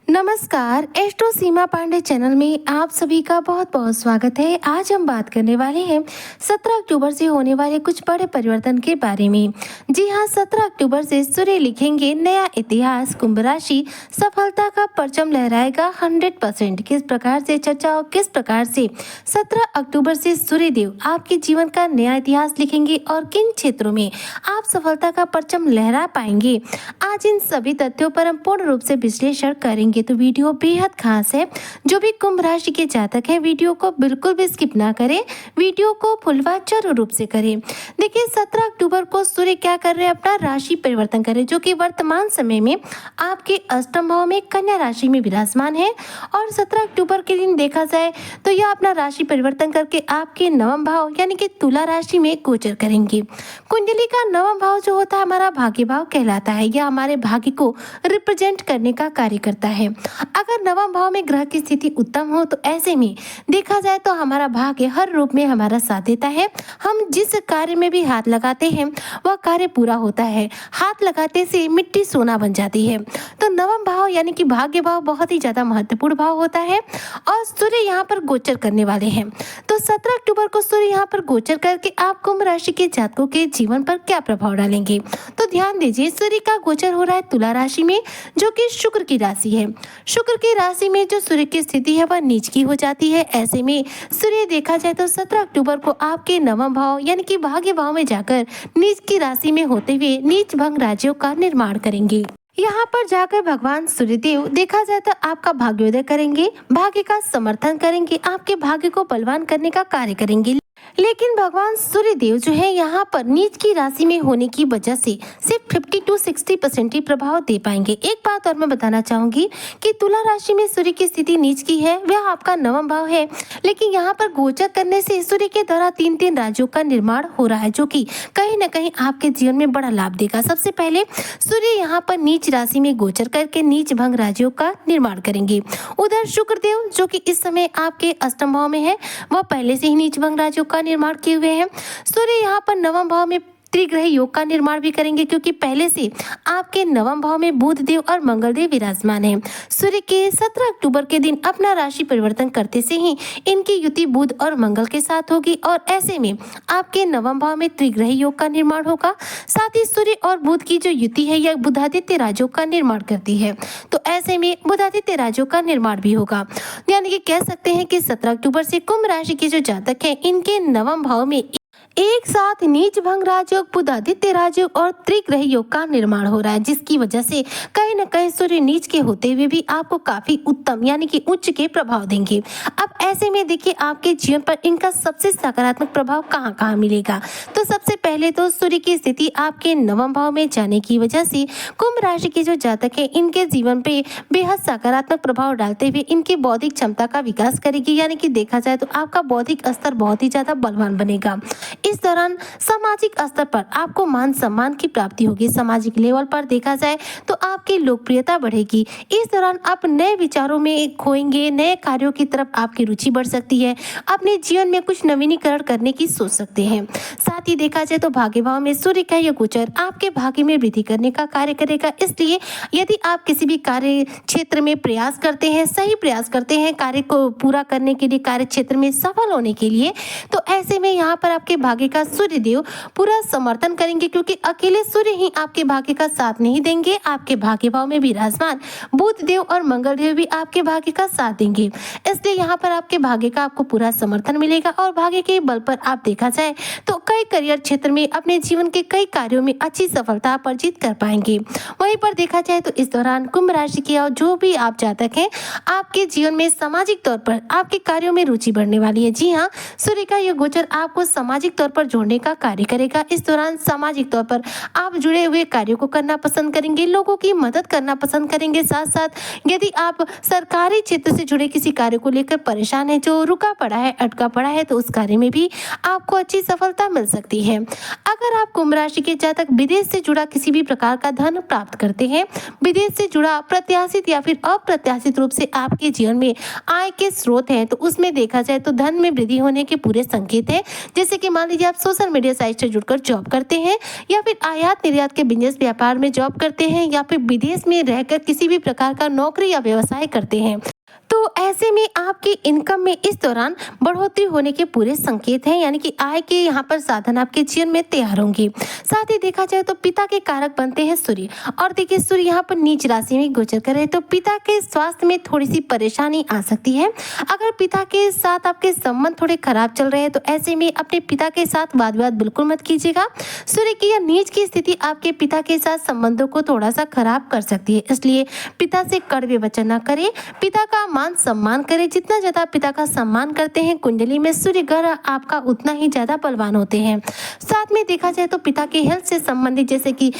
नमस्कार, एस्ट्रो सीमा पांडे चैनल में आप सभी का बहुत बहुत स्वागत है। आज हम बात करने वाले हैं 17 अक्टूबर से होने वाले कुछ बड़े परिवर्तन के बारे में। जी हां, 17 अक्टूबर से सूर्य लिखेंगे नया इतिहास। कुंभ राशि सफलता का परचम लहराएगा 100%। किस प्रकार से चर्चा और किस प्रकार से 17 अक्टूबर से सूर्य देव आपके जीवन का नया इतिहास लिखेंगे और किन क्षेत्रों में आप सफलता का परचम लहरा पाएंगे, आज इन सभी तथ्यों पर हम पूर्ण रूप से विश्लेषण करेंगे। तो वीडियो बेहद खास है। जो भी कुंभ राशि के जातक है, वीडियो को बिल्कुल भी स्किप ना करें, वीडियो को फुल वॉच जरूर रूप से करें। देखिए, 17 अक्टूबर को सूर्य क्या कर रहे हैं, अपना राशि परिवर्तन कर रहे हैं, जो कि वर्तमान समय में आपके अष्टम भाव में कन्या राशि में विराजमान है। और 17 अक्टूबर के दिन देखा जाए तो यह अपना राशि परिवर्तन करके आपके नवम भाव यानी कि तुला राशि में गोचर करेंगे। कुंडली का नवम भाव जो होता है हमारा भाग्य भाव कहलाता है। यह हमारे भाग्य को रिप्रेजेंट करने का कार्य करता है। अगर नवम भाव में ग्रह की स्थिति उत्तम हो तो ऐसे में देखा जाए तो हमारा भाग्य हर रूप में हमारा साथ देता है। हम जिस कार्य में भी हाथ लगाते हैं वह कार्य पूरा होता है। हाथ लगाते से मिट्टी सोना बन जाती है। तो नवम भाव यानी कि भाग्य भाव बहुत ही ज्यादा महत्वपूर्ण भाव होता है और सूर्य यहाँ पर गोचर करने वाले हैं। तो 17 अक्टूबर को सूर्य यहाँ पर गोचर करके आप कुंभ राशि के जातकों के जीवन पर क्या प्रभाव डालेंगे, तो ध्यान दीजिए। सूर्य का गोचर हो रहा है तुला राशि में, जो कि शुक्र की राशि है। शुक्र की राशि में जो सूर्य की स्थिति है वह नीच की हो जाती है। ऐसे में सूर्य देखा जाए तो 17 अक्टूबर को आपके नवम भाव यानी कि भाग्य भाव में जाकर नीच की राशि में होते हुए नीच भंग राज्यों का निर्माण करेंगे। यहाँ पर जाकर भगवान सूर्यदेव देखा जाए तो आपका भाग्योदय करेंगे, भाग्य का समर्थन करेंगे, आपके भाग्य को बलवान करने का कार्य करेंगे। लेकिन भगवान सूर्यदेव जो है यहाँ पर नीच की राशि में होने की वजह से सिर्फ 50 to 60% ही प्रभाव दे पाएंगे। एक बात और मैं बताना चाहूंगी कि तुला राशि में सूर्य की स्थिति नीच की है, वह आपका नवम भाव है। लेकिन यहाँ पर गोचर करने से सूर्य के द्वारा 3 राज्यों का निर्माण हो रहा है, जो कि कहीं न कहीं आपके जीवन में बड़ा लाभ देगा। सबसे पहले सूर्य यहाँ पर नीच राशि में गोचर करके नीच भंग राज्यों का निर्माण करेंगे। उधर शुक्रदेव जो कि इस समय आपके अष्टम भाव में है, वह पहले से ही नीच भंग राज्यों का निर्माण किए हुए हैं। सूर्य यहाँ पर नवम भाव में त्रिग्रह योग का निर्माण भी करेंगे, क्योंकि पहले से आपके नवम भाव में बुध देव और मंगल देव विराजमान हैं। सूर्य के 17 अक्टूबर के दिन अपना राशि परिवर्तन करते से ही इनकी युति बुध और मंगल के साथ होगी और ऐसे में आपके नवम भाव में त्रिग्रह योग का निर्माण होगा। साथ ही सूर्य और बुध की जो युति है यह बुधादित्य राजयोग का निर्माण करती है। तो ऐसे में बुधादित्य राजयोग का निर्माण भी होगा। यानी कि कह सकते हैं कि 17 अक्टूबर से कुंभ राशि के जो जातक हैं इनके नवम भाव में एक साथ नीच भंग राजयोग, बुधादित्य राजयोग और त्रिग्रह योग का निर्माण हो रहा है, जिसकी वजह से कहीं न कहीं सूर्य नीच के होते हुए भी आपको काफी उत्तम यानी कि उच्च के प्रभाव देंगे। अब ऐसे में देखिए आपके जीवन पर इनका सबसे सकारात्मक प्रभाव कहाँ कहाँ मिलेगा। तो सबसे पहले तो सूर्य की स्थिति आपके नवम भाव में जाने की वजह से कुंभ राशि के जो जातक है इनके जीवन पे बेहद सकारात्मक प्रभाव डालते हुए इनकी बौद्धिक क्षमता का विकास करेगी। यानी कि देखा जाए तो आपका बौद्धिक स्तर बहुत ही ज्यादा बलवान बनेगा। इस दौरान सामाजिक स्तर पर आपको मान सम्मान की प्राप्ति होगी। सामाजिक लेवल पर देखा जाए तो आपकी लोकप्रियता बढ़ेगी। इस दौरान आप नए विचारों में खोएंगे, नए कार्यों की तरफ आपकी रुचि बढ़ सकती है। अपने जीवन में कुछ नवीनीकरण करने की सोच सकते हैं। साथ ही देखा जाए तो भाग्य भाव में सूर्य का यह गोचर आपके भाग्य में वृद्धि करने का कार्य करेगा। इसलिए यदि आप किसी भी कार्य क्षेत्र में प्रयास करते हैं, सही प्रयास करते हैं कार्य को पूरा करने के लिए, कार्य क्षेत्र में सफल होने के लिए, तो ऐसे में यहाँ पर आपके भाग्य का सूर्य देव पूरा समर्थन करेंगे, क्योंकि अकेले सूर्य ही आपके भाग्य का साथ नहीं देंगे। आपके भाग्य भाव में विराजमान बुध देव और मंगल देव भी आपके भाग्य का साथ देंगे। इसलिए यहाँ पर आपके भाग्य का आपको पूरा समर्थन मिलेगा और भाग्य के बल पर आप देखा जाए तो कई करियर क्षेत्र में अपने जीवन के कई कार्यों में अच्छी सफलता अर्जित कर पाएंगे। वहीं पर देखा जाए तो इस दौरान कुंभ राशि के और जो भी आप जातक हैं आपके जीवन में सामाजिक तौर पर आपके कार्यों में रुचि बढ़ने वाली है। जी हाँ, सूर्य का यह गोचर आपको सामाजिक तौर पर जोड़ने का कार्य करेगा। इस दौरान सामाजिक तौर पर आप जुड़े हुए कार्यों को करना पसंद करेंगे, लोगों की मदद करना पसंद करेंगे। साथ साथ यदि आप सरकारी क्षेत्र से जुड़े किसी कार्य को लेकर परेशान है, जो रुका पड़ा है, अटका पड़ा है, तो उस कार्य में भी आपको अच्छी सफलता मिल सकती है। अगर आप कुंभ राशि के जातक विदेश से जुड़ा किसी भी प्रकार का धन प्राप्त करते हैं, विदेश से जुड़ा प्रत्याशित या फिर अप्रत्याशित रूप से आपके जीवन में आय के स्रोत हैं, तो उसमें देखा जाए तो धन में वृद्धि होने के पूरे संकेत हैं। जैसे कि मान लीजिए आप सोशल मीडिया साइट से जुड़कर जॉब करते हैं या फिर आयात निर्यात के बिजनेस व्यापार में जॉब करते हैं या फिर विदेश में रहकर किसी भी प्रकार का नौकरी या व्यवसाय करते हैं, तो ऐसे में आपकी इनकम में इस दौरान बढ़ोतरी होने के पूरे संकेत हैं, यानी कि आय के यहाँ पर साधन आपके जीवन में तैयार होंगे। साथ ही देखा जाए तो पिता के कारक बनते हैं सूर्य, और देखिए सूर्य यहाँ पर नीच राशि में गोचर करे तो पिता के स्वास्थ्य में थोड़ी सी परेशानी आ सकती है। अगर पिता के साथ आपके संबंध थोड़े खराब चल रहे हैं तो ऐसे में अपने पिता के साथ वाद विवाद बिल्कुल मत कीजिएगा। सूर्य की यह नीच की स्थिति आपके पिता के साथ संबंधों को थोड़ा सा खराब कर सकती है, इसलिए पिता से कड़वे वचन न करें, पिता का मान सम्मान करें। जितना ज्यादा पिता का सम्मान करते हैं कुंडली में सूर्य ग्रह आपका उतना ही ज्यादा बलवान होते हैं। साथ में देखा जाए तो पिता के हेल्थ से संबंधित जैसे कि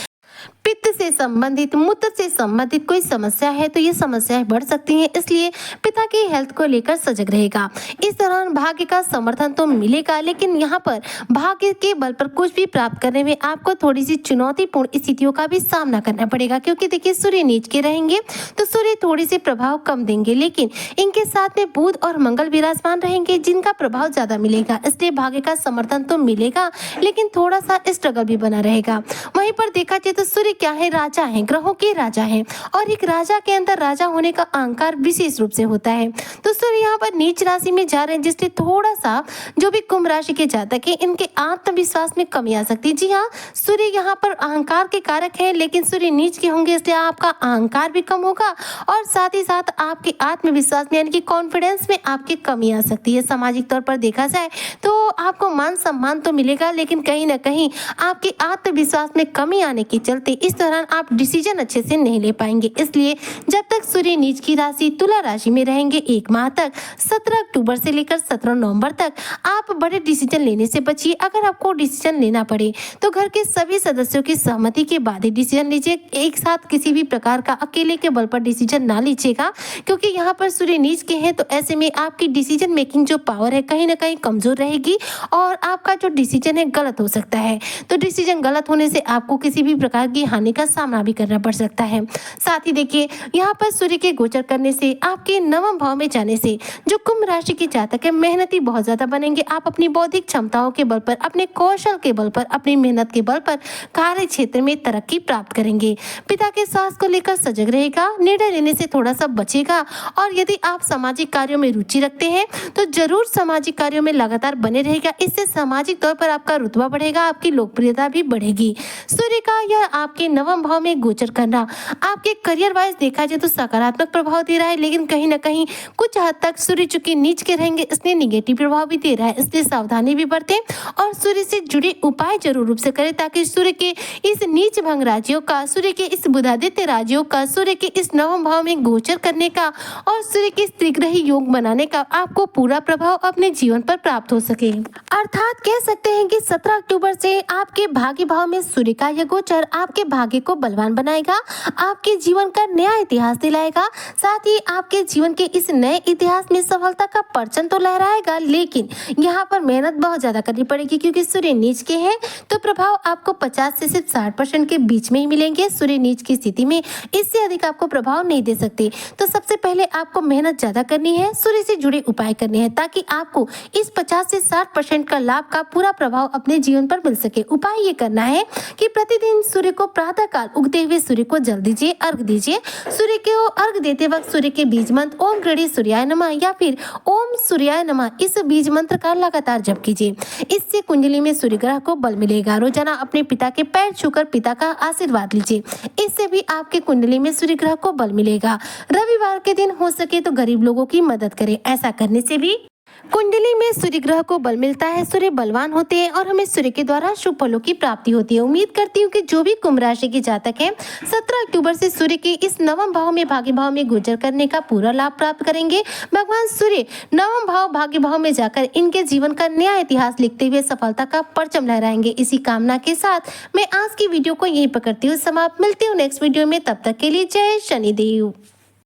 पित्त से संबंधित, मूत्र से संबंधित कोई समस्या है तो ये समस्याएं बढ़ सकती हैं, इसलिए पिता की हेल्थ को लेकर सजग रहेगा। इस दौरान भाग्य का समर्थन तो मिलेगा, लेकिन यहाँ पर भाग्य के बल पर कुछ भी प्राप्त करने में आपको थोड़ी सी चुनौतीपूर्ण स्थितियों का भी सामना करना पड़ेगा, क्योंकि देखिए सूर्य नीच के रहेंगे तो सूर्य थोड़ी सी प्रभाव कम देंगे, लेकिन इनके साथ में बुध और मंगल विराजमान रहेंगे जिनका प्रभाव ज्यादा मिलेगा, इसलिए भाग्य का समर्थन तो मिलेगा लेकिन थोड़ा सा स्ट्रगल भी बना रहेगा। वहीं पर देखा जाए तो सूर्य क्या है, राजा है, ग्रहों के राजा है, और एक राजा के अंदर राजा होने का अहंकार विशेष रूप से होता है। तो सूर्य यहाँ पर नीच राशि में जा रहे हैं, जिससे थोड़ा सा जो भी कुंभ राशि के जातक है इनके आत्मविश्वास में कमी आ सकती है। जी हाँ, सूर्य यहाँ पर अहंकार के कारक है, लेकिन सूर्य नीच के होंगे इसलिए आपका अहंकार भी कम होगा और साथ ही साथ आपके आत्मविश्वास में यानी कि कॉन्फिडेंस में आपकी कमी आ सकती है। सामाजिक तौर पर देखा जाए तो आपको मान सम्मान तो मिलेगा, लेकिन कहीं ना कहीं आपके आत्मविश्वास में कमी आने के चलते इस दौरान आप डिसीजन अच्छे से नहीं ले पाएंगे। इसलिए जब तक सूर्य नीच की राशि तुला राशि में रहेंगे एक माह तक 17 अक्टूबर से लेकर 17 नवंबर तक आप बड़े डिसीजन लेने से बचिए। अगर आपको डिसीजन लेना पड़े तो घर के सभी सदस्यों की सहमति के बाद ही डिसीजन लीजिए। एक साथ किसी भी प्रकार का अकेले के बल पर डिसीजन ना लीजिएगा, क्योंकि यहाँ पर सूर्य नीच के हैं तो ऐसे में आपकी डिसीजन मेकिंग जो पावर है कहीं ना कहीं कमजोर रहेगी और आपका जो डिसीजन है गलत हो सकता है। तो डिसीजन गलत होने से आपको किसी भी प्रकार की हानि का सामना भी करना पड़ सकता है। साथ ही देखिए यहाँ पर सूर्य के गोचर करने से आपके नवम भाव में जाने से जो कुंभ राशि के जातक है मेहनती बहुत ज्यादा बनेंगे। आप अपनी बौद्धिक क्षमताओं के बल पर, अपने कौशल के बल पर, अपनी मेहनत के बल पर कार्य क्षेत्र में तरक्की प्राप्त करेंगे। पिता के स्वास्थ्य को लेकर सजग रहेगा, निर्णय लेने से थोड़ा सा बचेगा, और यदि आप सामाजिक कार्यों में रुचि रखते हैं तो जरूर सामाजिक कार्यों में लगातार बने रहेगा। इससे सामाजिक तौर पर आपका रुतबा बढ़ेगा, आपकी लोकप्रियता भी बढ़ेगी। सूर्य का यह आपके नवम भाव में गोचर करना आपके करियर वाइज देखा जाए तो सकारात्मक प्रभाव दे रहा है, लेकिन कहीं ना कहीं कुछ हद तक सूर्य चूंकि नीच के रहेंगे इसलिए निगेटिव प्रभाव भी दे रहा है, इसलिए सावधानी भी बरतें और सूर्य से जुड़े उपाय जरूर रूप से करें ताकि सूर्य के इस नीच भंग राज्यों का, सूर्य के इस बुधादित्य राज्यों का, सूर्य के इस नवम भाव में गोचर करने का और सूर्य के त्रिग्रही योग बनाने का आपको पूरा प्रभाव अपने जीवन पर प्राप्त हो सके। अर्थात कह सकते हैं कि 17 अक्टूबर से आपके भाग्य भाव में सूर्य का यह गोचर आपके भाग्य को बलवान बनाएगा, आपके जीवन का नया इतिहास दिलाएगा, साथ ही आपके जीवन के इस नए इतिहास में सफलता का परचम तो लहराएगा, लेकिन यहाँ पर मेहनत बहुत ज्यादा करनी पड़ेगी क्योंकि सूर्य नीच के हैं तो प्रभाव आपको 50 से सिर्फ 60% के बीच में ही मिलेंगे। सूर्य नीच की स्थिति में इससे अधिक आपको प्रभाव नहीं दे सकते। तो सबसे पहले आपको मेहनत ज्यादा करनी है, सूर्य से जुड़े उपाय करने हैं ताकि आपको इस 50 से 60% का लाभ का पूरा प्रभाव अपने जीवन पर मिल सके। उपाय ये करना है कि प्रतिदिन सूर्य को प्रातः काल उगते हुए सूर्य को जल दीजिए, अर्घ दीजिए। सूर्य को अर्घ देते वक्त सूर्य के बीज मंत्र ओम गृणी सूर्याय नमः या फिर ओम सूर्याय नमः इस बीज मंत्र का लगातार जप कीजिए। इससे कुंडली में सूर्य ग्रह को बल मिलेगा। रोजाना अपने पिता के पैर छूकर पिता का आशीर्वाद लीजिए, इससे भी आपके कुंडली में सूर्य ग्रह को बल मिलेगा। रविवार के दिन हो सके तो गरीब लोगों की मदद करें, ऐसा करने से भी कुंडली में सूर्य ग्रह को बल मिलता है, सूर्य बलवान होते हैं और हमें सूर्य के द्वारा शुभ फलों की प्राप्ति होती है। उम्मीद करती हूँ कि जो भी कुंभ राशि के जातक हैं 17 अक्टूबर से सूर्य के इस नवम भाव में भाग्य भाव में गोचर करने का पूरा लाभ प्राप्त करेंगे। भगवान सूर्य नवम भाव भाग्य भाव में जाकर इनके जीवन का नया इतिहास लिखते हुए सफलता का परचम लहराएंगे। इसी कामना के साथ मैं आज की वीडियो को यहीं पर करती हूँ समाप्त। मिलती हूँ नेक्स्ट वीडियो में, तब तक के लिए जय शनिदेव।